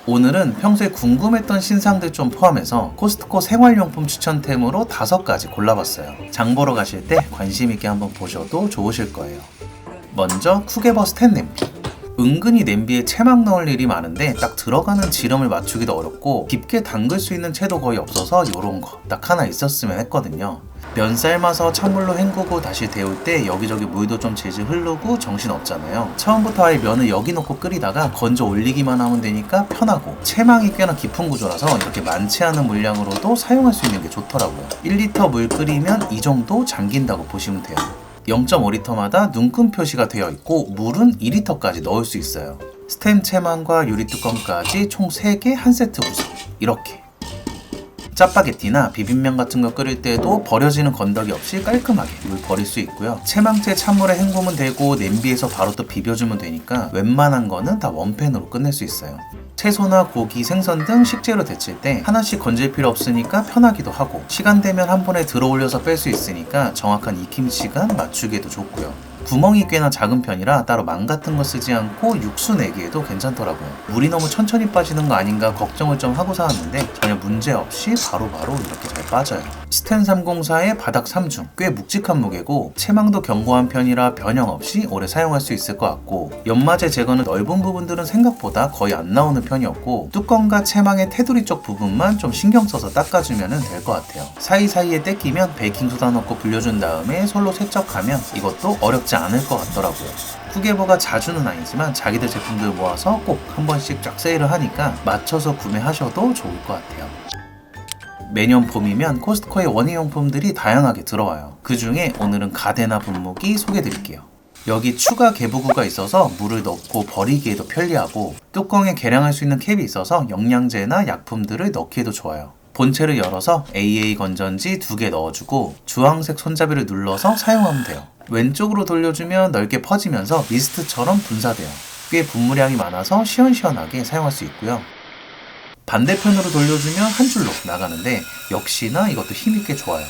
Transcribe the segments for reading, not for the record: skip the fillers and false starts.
오늘은 평소에 궁금했던 신상들 좀 포함해서 코스트코 생활용품 추천템으로 5가지 골라봤어요. 장 보러 가실 때 관심 있게 한번 보셔도 좋으실 거예요. 먼저 쿠게버 스텐 냄비. 은근히 냄비에 채막 넣을 일이 많은데 딱 들어가는 지름을 맞추기도 어렵고 깊게 담글 수 있는 채도 거의 없어서 요런 거 딱 하나 있었으면 했거든요. 면 삶아서 찬물로 헹구고 다시 데울 때 여기저기 물도 좀 질질 흐르고 정신 없잖아요. 처음부터 아예 면을 여기 넣고 끓이다가 건져 올리기만 하면 되니까 편하고, 채망이 꽤나 깊은 구조라서 이렇게 많지 않은 물량으로도 사용할 수 있는 게 좋더라고요. 1리터 물 끓이면 이 정도 잠긴다고 보시면 돼요. 0.5리터마다 눈금 표시가 되어 있고 물은 2리터까지 넣을 수 있어요. 스텐 채망과 유리 뚜껑까지 총 3개 한 세트 구성. 이렇게 짜파게티나 비빔면 같은 거 끓일 때도 버려지는 건더기 없이 깔끔하게 물 버릴 수 있고요. 채망채 찬물에 헹구면 되고 냄비에서 바로 또 비벼주면 되니까 웬만한 거는 다 원팬으로 끝낼 수 있어요. 채소나 고기, 생선 등 식재료 데칠 때 하나씩 건질 필요 없으니까 편하기도 하고, 시간 되면 한 번에 들어 올려서 뺄 수 있으니까 정확한 익힘 시간 맞추기에도 좋고요. 구멍이 꽤나 작은 편이라 따로 망 같은 거 쓰지 않고 육수 내기에도 괜찮더라고요. 물이 너무 천천히 빠지는 거 아닌가 걱정을 좀 하고 사왔는데 전혀 문제 없이 바로바로 이렇게 잘 빠져요. 스텐 304의 바닥 3중, 꽤 묵직한 무게고 채망도 견고한 편이라 변형 없이 오래 사용할 수 있을 것 같고, 연마제 제거는 넓은 부분들은 생각보다 거의 안 나오는 편이었고, 뚜껑과 채망의 테두리 쪽 부분만 좀 신경 써서 닦아주면 될 것 같아요. 사이사이에 떼끼면 베이킹소다 넣고 불려준 다음에 솔로 세척하면 이것도 어렵지 않을 것 같더라고요. 쿠게버가 자주는 아니지만 자기들 제품들 모아서 꼭 한 번씩 쫙 세일을 하니까 맞춰서 구매하셔도 좋을 것 같아요. 매년 봄이면 코스트코에 원예용품들이 다양하게 들어와요. 그 중에 오늘은 가대나 분무기 소개드릴게요. 여기 추가 개부구가 있어서 물을 넣고 버리기에도 편리하고, 뚜껑에 계량할 수 있는 캡이 있어서 영양제나 약품들을 넣기에도 좋아요. 본체를 열어서 AA 건전지 2개 넣어주고 주황색 손잡이를 눌러서 사용하면 돼요. 왼쪽으로 돌려주면 넓게 퍼지면서 미스트처럼 분사돼요. 꽤 분무량이 많아서 시원시원하게 사용할 수 있고요. 반대편으로 돌려주면 한 줄로 나가는데 역시나 이것도 힘있게 좋아요.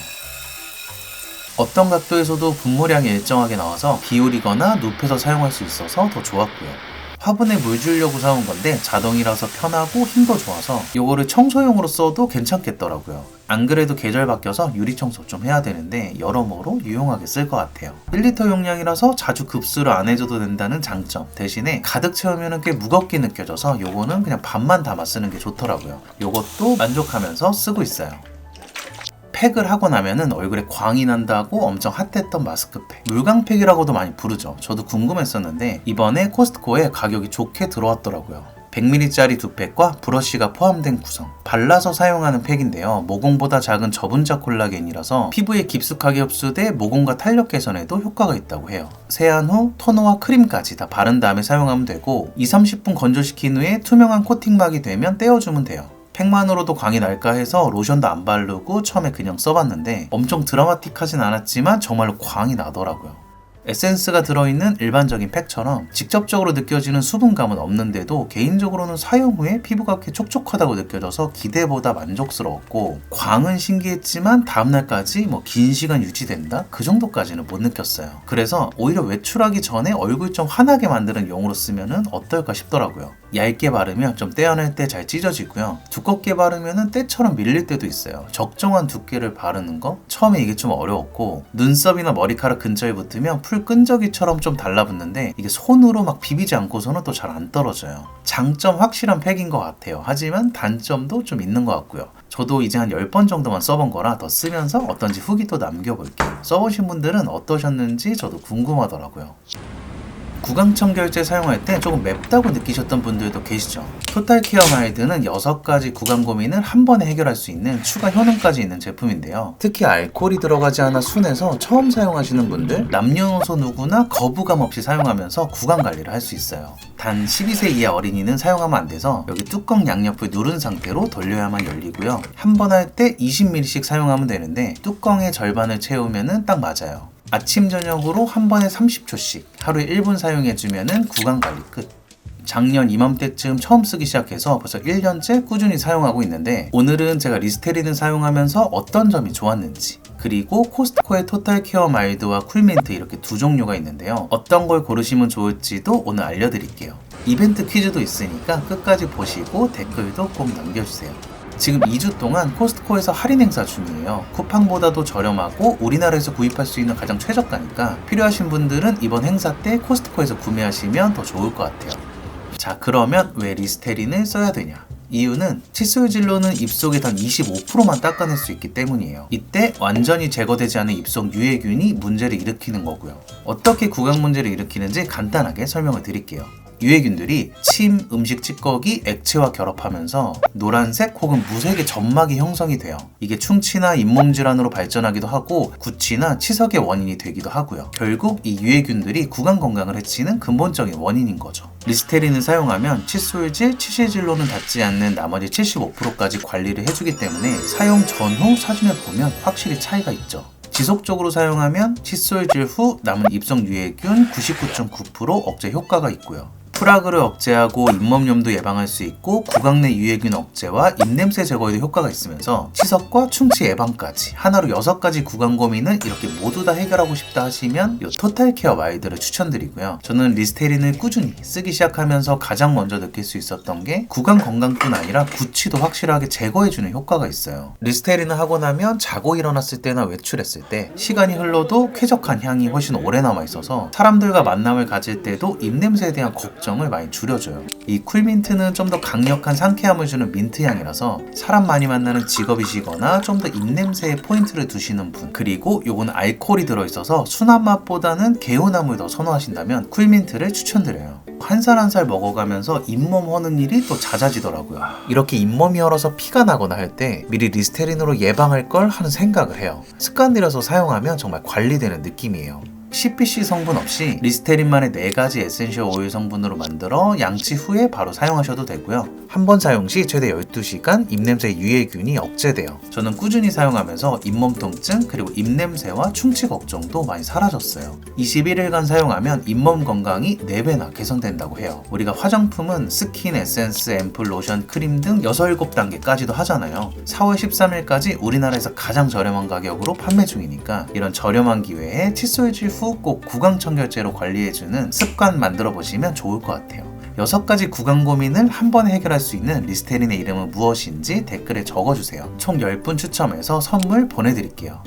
어떤 각도에서도 분무량이 일정하게 나와서 기울이거나 눕혀서 사용할 수 있어서 더 좋았고요. 화분에 물 주려고 사온 건데 자동이라서 편하고 힘도 좋아서 이거를 청소용으로 써도 괜찮겠더라고요. 안 그래도 계절 바뀌어서 유리청소 좀 해야 되는데 여러모로 유용하게 쓸 것 같아요. 1리터 용량이라서 자주 급수를 안 해줘도 된다는 장점, 대신에 가득 채우면 꽤 무겁게 느껴져서 요거는 그냥 반만 담아 쓰는 게 좋더라고요. 요것도 만족하면서 쓰고 있어요. 팩을 하고 나면은 얼굴에 광이 난다고 엄청 핫했던 마스크팩, 물광팩이라고도 많이 부르죠. 저도 궁금했었는데 이번에 코스트코에 가격이 좋게 들어왔더라고요. 100ml짜리 2팩과 브러쉬가 포함된 구성, 발라서 사용하는 팩인데요. 모공보다 작은 저분자 콜라겐이라서 피부에 깊숙하게 흡수돼 모공과 탄력 개선에도 효과가 있다고 해요. 세안 후 토너와 크림까지 다 바른 다음에 사용하면 되고, 2-30분 건조시킨 후에 투명한 코팅막이 되면 떼어주면 돼요. 팩만으로도 광이 날까 해서 로션도 안 바르고 처음에 그냥 써봤는데 엄청 드라마틱하진 않았지만 정말로 광이 나더라고요. 에센스가 들어있는 일반적인 팩처럼 직접적으로 느껴지는 수분감은 없는데도 개인적으로는 사용 후에 피부가 꽤 촉촉하다고 느껴져서 기대보다 만족스러웠고, 광은 신기했지만 다음날까지 긴 시간 유지된다? 그 정도까지는 못 느꼈어요. 그래서 오히려 외출하기 전에 얼굴 좀 환하게 만드는 용으로 쓰면 어떨까 싶더라고요. 얇게 바르면 좀 떼어낼 때 잘 찢어지고요. 두껍게 바르면 때처럼 밀릴 때도 있어요. 적정한 두께를 바르는 거? 처음에 이게 좀 어려웠고, 눈썹이나 머리카락 근처에 붙으면 풀 끈적이처럼 좀 달라붙는데 이게 손으로 막 비비지 않고서는 또 잘 안 떨어져요. 장점 확실한 팩인 것 같아요. 하지만 단점도 좀 있는 것 같고요. 저도 이제 한 10번 정도만 써본 거라 더 쓰면서 어떤지 후기 또 남겨볼게요. 써보신 분들은 어떠셨는지 저도 궁금하더라고요. 구강청 결제 사용할 때 조금 맵다고 느끼셨던 분들도 계시죠. 토탈케어 마일드는 6가지 구강 고민을 한 번에 해결할 수 있는 추가 효능까지 있는 제품인데요. 특히 알코올이 들어가지 않아 순해서 처음 사용하시는 분들, 남녀노소 누구나 거부감 없이 사용하면서 구강 관리를 할 수 있어요. 단 12세 이하 어린이는 사용하면 안 돼서 여기 뚜껑 양옆을 누른 상태로 돌려야만 열리고요. 한 번 할 때 20ml씩 사용하면 되는데 뚜껑의 절반을 채우면 딱 맞아요. 아침 저녁으로 한 번에 30초씩 하루에 1분 사용해주면 구강 관리 끝. 작년 이맘때쯤 처음 쓰기 시작해서 벌써 1년째 꾸준히 사용하고 있는데, 오늘은 제가 리스테린을 사용하면서 어떤 점이 좋았는지, 그리고 코스트코의 토탈 케어 마일드와 쿨민트 이렇게 두 종류가 있는데요. 어떤 걸 고르시면 좋을지도 오늘 알려드릴게요. 이벤트 퀴즈도 있으니까 끝까지 보시고 댓글도 꼭 남겨주세요. 지금 2주 동안 코스트코에서 할인 행사 중이에요. 쿠팡보다도 저렴하고 우리나라에서 구입할 수 있는 가장 최저가니까 필요하신 분들은 이번 행사 때 코스트코에서 구매하시면 더 좋을 것 같아요. 자, 그러면 왜 리스테린을 써야 되냐? 이유는 칫솔 진로는 입속에 단 25%만 닦아낼 수 있기 때문이에요. 이때 완전히 제거되지 않은 입속 유해균이 문제를 일으키는 거고요. 어떻게 구강 문제를 일으키는지 간단하게 설명을 드릴게요. 유해균들이 침, 음식 찌꺼기, 액체와 결합하면서 노란색 혹은 무색의 점막이 형성이 돼요. 이게 충치나 잇몸 질환으로 발전하기도 하고 구취나 치석의 원인이 되기도 하고요. 결국 이 유해균들이 구강 건강을 해치는 근본적인 원인인 거죠. 리스테린을 사용하면 칫솔질, 치실질로는 닿지 않는 나머지 75%까지 관리를 해주기 때문에 사용 전후 사진을 보면 확실히 차이가 있죠. 지속적으로 사용하면 칫솔질 후 남은 입속 유해균 99.9% 억제 효과가 있고요. 프라그를 억제하고 잇몸염도 예방할 수 있고 구강 내 유해균 억제와 입냄새 제거에도 효과가 있으면서 치석과 충치 예방까지 하나로 6가지 구강 고민을 이렇게 모두 다 해결하고 싶다 하시면 이 토탈케어 마일드를 추천드리고요. 저는 리스테린을 꾸준히 쓰기 시작하면서 가장 먼저 느낄 수 있었던 게 구강 건강뿐 아니라 구취도 확실하게 제거해주는 효과가 있어요. 리스테린을 하고 나면 자고 일어났을 때나 외출했을 때 시간이 흘러도 쾌적한 향이 훨씬 오래 남아있어서 사람들과 만남을 가질 때도 입냄새에 대한 걱정을 많이 줄여줘요. 이 쿨민트는 좀 더 강력한 상쾌함을 주는 민트 향이라서 사람 많이 만나는 직업이시거나 좀 더 입냄새에 포인트를 두시는 분, 그리고 요건 알코올이 들어있어서 순한 맛보다는 개운함을 더 선호하신다면 쿨민트를 추천드려요. 한 살 한 살 먹어가면서 잇몸 허는 일이 또 잦아지더라고요. 이렇게 잇몸이 얼어서 피가 나거나 할 때 미리 리스테린으로 예방할 걸 하는 생각을 해요. 습관 들여서 사용하면 정말 관리되는 느낌이에요. CPC 성분 없이 리스테린만의 4가지 에센셜 오일 성분으로 만들어 양치 후에 바로 사용하셔도 되고요. 한 번 사용 시 최대 12시간 입냄새 유해균이 억제돼요. 저는 꾸준히 사용하면서 잇몸 통증 그리고 입냄새와 충치 걱정도 많이 사라졌어요. 21일간 사용하면 잇몸 건강이 4배나 개선된다고 해요. 우리가 화장품은 스킨, 에센스, 앰플, 로션, 크림 등 6, 7단계까지도 하잖아요. 4월 13일까지 우리나라에서 가장 저렴한 가격으로 판매 중이니까 이런 저렴한 기회에 칫솔질 후 꼭 구강 청결제로 관리해주는 습관 만들어 보시면 좋을 것 같아요. 6가지 구강 고민을 한 번에 해결할 수 있는 리스테린의 이름은 무엇인지 댓글에 적어주세요. 총 10분 추첨해서 선물 보내드릴게요.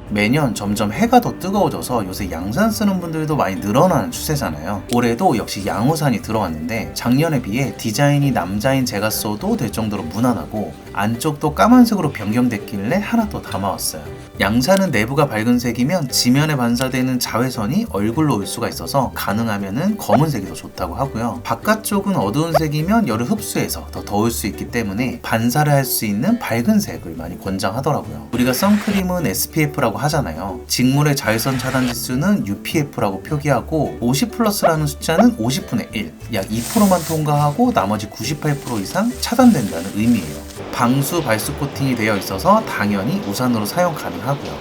매년 점점 해가 더 뜨거워져서 요새 양산 쓰는 분들도 많이 늘어나는 추세잖아요. 올해도 역시 양호산이 들어왔는데 작년에 비해 디자인이 남자인 제가 써도 될 정도로 무난하고 안쪽도 까만색으로 변경됐길래 하나 더 담아왔어요. 양산은 내부가 밝은 색이면 지면에 반사되는 자외선이 얼굴로 올 수가 있어서 가능하면은 검은색이 더 좋다고 하고요. 바깥쪽은 어두운 색이면 열을 흡수해서 더 더울 수 있기 때문에 반사를 할 수 있는 밝은 색을 많이 권장하더라고요. 우리가 선크림은 SPF라고 하잖아요. 직물의 자외선 차단 지수는 UPF라고 표기하고 50+라는 숫자는 50분의 1, 약 2%만 통과하고 나머지 98% 이상 차단된다는 의미예요. 방수 발수 코팅이 되어 있어서 당연히 우산으로 사용 가능하고요.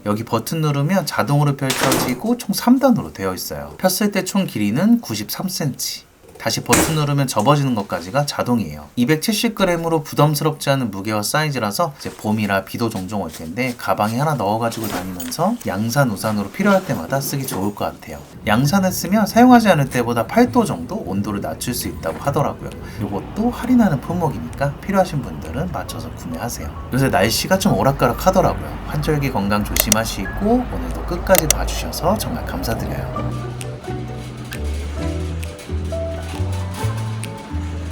여기 버튼 누르면 자동으로 펼쳐지고 총 3단으로 되어 있어요. 폈을 때 총 길이는 93cm. 다시 버튼 누르면 접어지는 것까지가 자동이에요. 270g으로 부담스럽지 않은 무게와 사이즈라서 이제 봄이라 비도 종종 올 텐데 가방에 하나 넣어가지고 다니면서 양산 우산으로 필요할 때마다 쓰기 좋을 것 같아요. 양산을 쓰면 사용하지 않을 때보다 8도 정도 온도를 낮출 수 있다고 하더라고요. 이것도 할인하는 품목이니까 필요하신 분들은 맞춰서 구매하세요. 요새 날씨가 좀 오락가락 하더라고요. 환절기 건강 조심하시고 오늘도 끝까지 봐주셔서 정말 감사드려요.